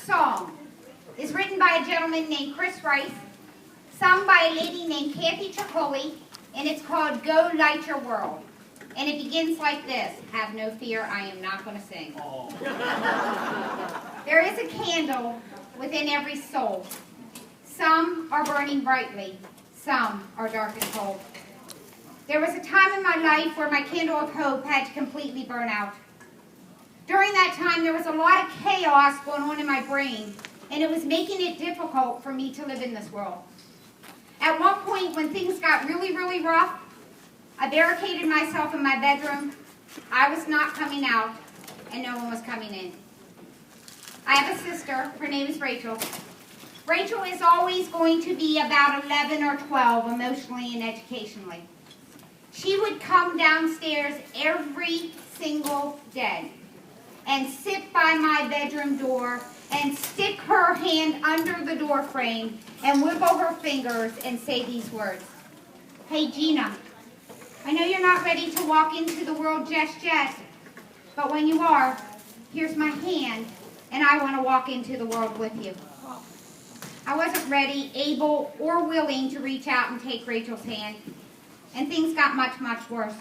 song is written by a gentleman named Chris Rice, sung by a lady named Kathy Tricoli, and it's called Go Light Your World. And it begins like this. Have no fear, I am not going to sing. Oh. There is a candle within every soul. Some are burning brightly. Some are dark and cold. There was a time in my life where my candle of hope had to completely burn out. During that time, there was a lot of chaos going on in my brain, and it was making it difficult for me to live in this world. At one point, when things got really, really rough, I barricaded myself in my bedroom. I was not coming out, and no one was coming in. I have a sister. Her name is Rachel. Rachel is always going to be about 11 or 12 emotionally and educationally. She would come downstairs every single day and sit by my bedroom door and stick her hand under the door frame and wiggle her fingers and say these words. Hey, Gina, I know you're not ready to walk into the world just yet, but when you are, here's my hand, and I want to walk into the world with you. I wasn't ready, able, or willing to reach out and take Rachel's hand, and things got much, much worse.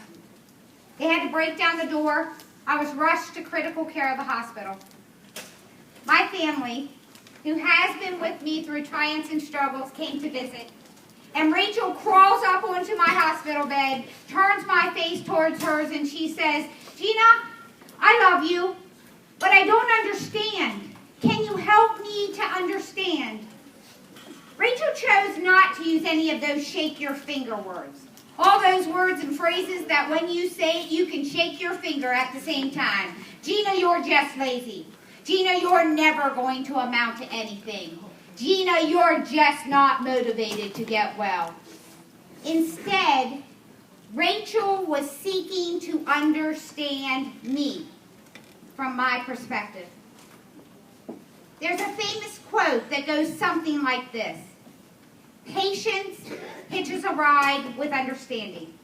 They had to break down the door. I was rushed to critical care of the hospital. My family, who has been with me through triumphs and struggles, came to visit. And Rachel crawls up onto my hospital bed, turns my face towards hers, and she says, Gina, I love you, but I don't understand. Can you help me to understand? Rachel chose not to use any of those shake your finger words. All those words and phrases that when you say it, you can shake your finger at the same time. Gina, you're just lazy. Gina, you're never going to amount to anything. Gina, you're just not motivated to get well. Instead, Rachel was seeking to understand me from my perspective. There's a famous quote that goes something like this. Patience hitches a ride with understanding.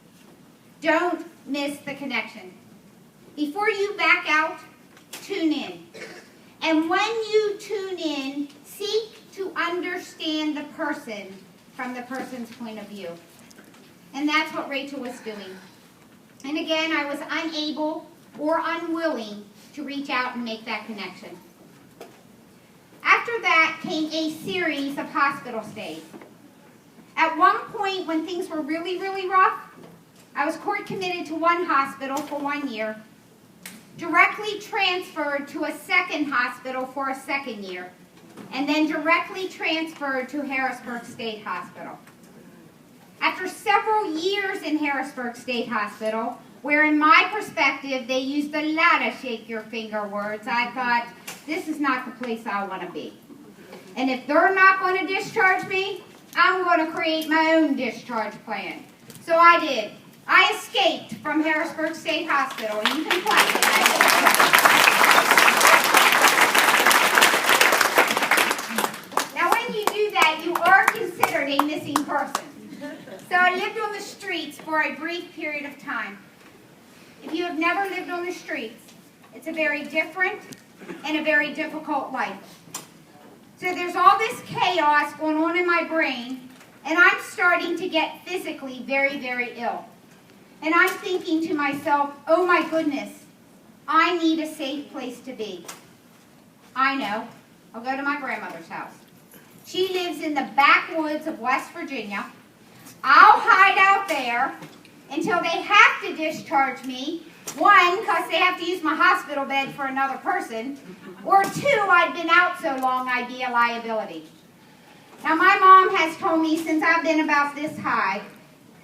Don't miss the connection. Before you back out, tune in. And when you tune in, seek to understand the person from the person's point of view. And that's what Rachel was doing. And again, I was unable or unwilling to reach out and make that connection. After that came a series of hospital stays. At one point, when things were really, really rough, I was court committed to one hospital for 1 year, directly transferred to a second hospital for a second year, and then directly transferred to Harrisburg State Hospital. After several years in Harrisburg State Hospital, where in my perspective they used a lot of shake your finger words, I thought, this is not the place I want to be. And if they're not going to discharge me, I'm going to create my own discharge plan. So I did. I escaped from Harrisburg State Hospital, and you can clap that. Now when you do that, you are considered a missing person. So I lived on the streets for a brief period of time. If you have never lived on the streets, it's a very different and a very difficult life. So there's all this chaos going on in my brain, and I'm starting to get physically very, very ill. And I'm thinking to myself, oh my goodness, I need a safe place to be. I know. I'll go to my grandmother's house. She lives in the backwoods of West Virginia. I'll hide out there until they have to discharge me. One, because they have to use my hospital bed for another person. Or two, I've been out so long I'd be a liability. Now my mom has told me since I've been about this high,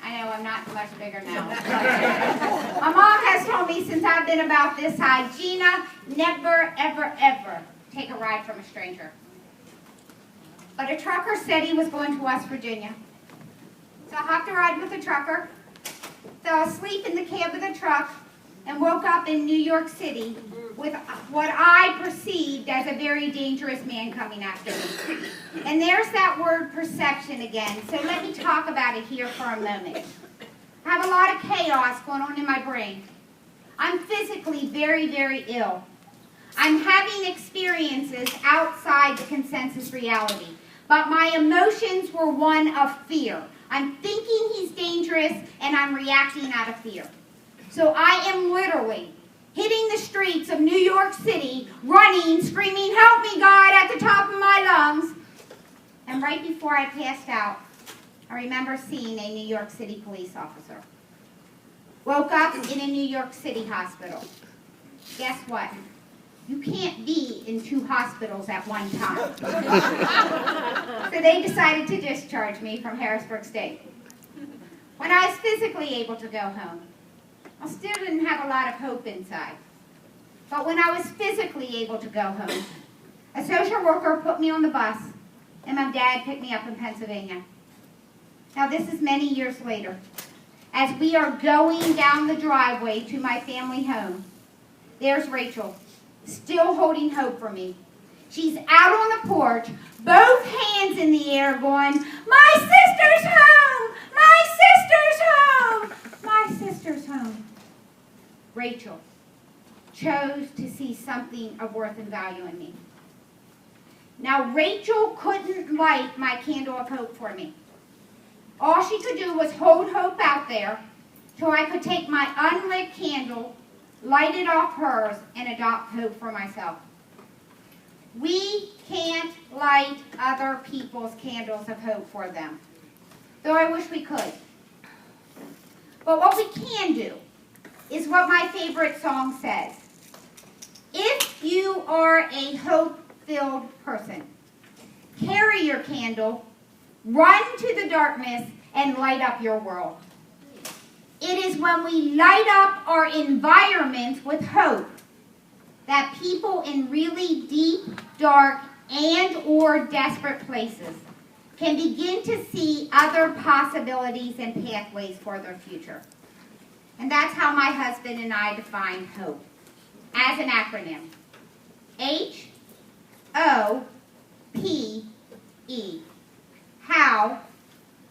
I know I'm not much bigger now. My mom has told me since I've been about this high, Gina, never, ever, ever take a ride from a stranger. But a trucker said he was going to West Virginia. So I hopped a ride with the trucker, fell asleep in the cab of the truck, and woke up in New York City with what I perceived as a very dangerous man coming after me. And there's that word perception again, so let me talk about it here for a moment. I have a lot of chaos going on in my brain. I'm physically very, very ill. I'm having experiences outside outside the consensus reality. But my emotions were one of fear. I'm thinking he's dangerous, and I'm reacting out of fear. So I am literally hitting the streets of New York City, running, screaming, "Help me, God," at the top of my lungs. And right before I passed out, I remember seeing a New York City police officer. Woke up in a New York City hospital. Guess what? You can't be in 2 hospitals at one time. So they decided to discharge me from Harrisburg State. When I was physically able to go home, I still didn't have a lot of hope inside. But when I was physically able to go home, a social worker put me on the bus, and my dad picked me up in Pennsylvania. Now this is many years later. As we are going down the driveway to my family home, there's Rachel, still holding hope for me. She's out on the porch, both hands in the air going, "My sister's home! My sister's home! My sister's home!" Rachel chose to see something of worth and value in me. Now Rachel couldn't light my candle of hope for me. All she could do was hold hope out there so I could take my unlit candle, light it off hers, and adopt hope for myself. We can't light other people's candles of hope for them, though I wish we could. But what we can do is what my favorite song says. If you are a hope-filled person, carry your candle, run to the darkness, and light up your world. It is when we light up our environment with hope that people in really deep, dark, and/or desperate places can begin to see other possibilities and pathways for their future. And that's how my husband and I define hope, as an acronym. HOPE. How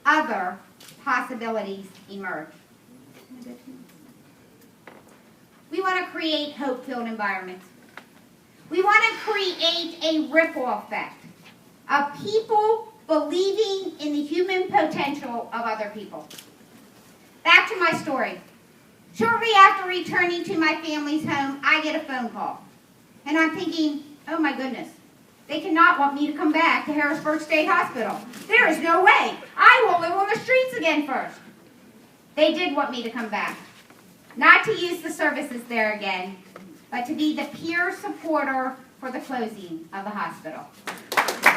other possibilities emerge. We want to create hope-filled environments. We want to create a ripple effect of people believing in the human potential of other people. Back to my story. Shortly after returning to my family's home, I get a phone call. And I'm thinking, oh my goodness, they cannot want me to come back to Harrisburg State Hospital. There is no way. I will live on the streets again first. They did want me to come back. Not to use the services there again, but to be the peer supporter for the closing of the hospital.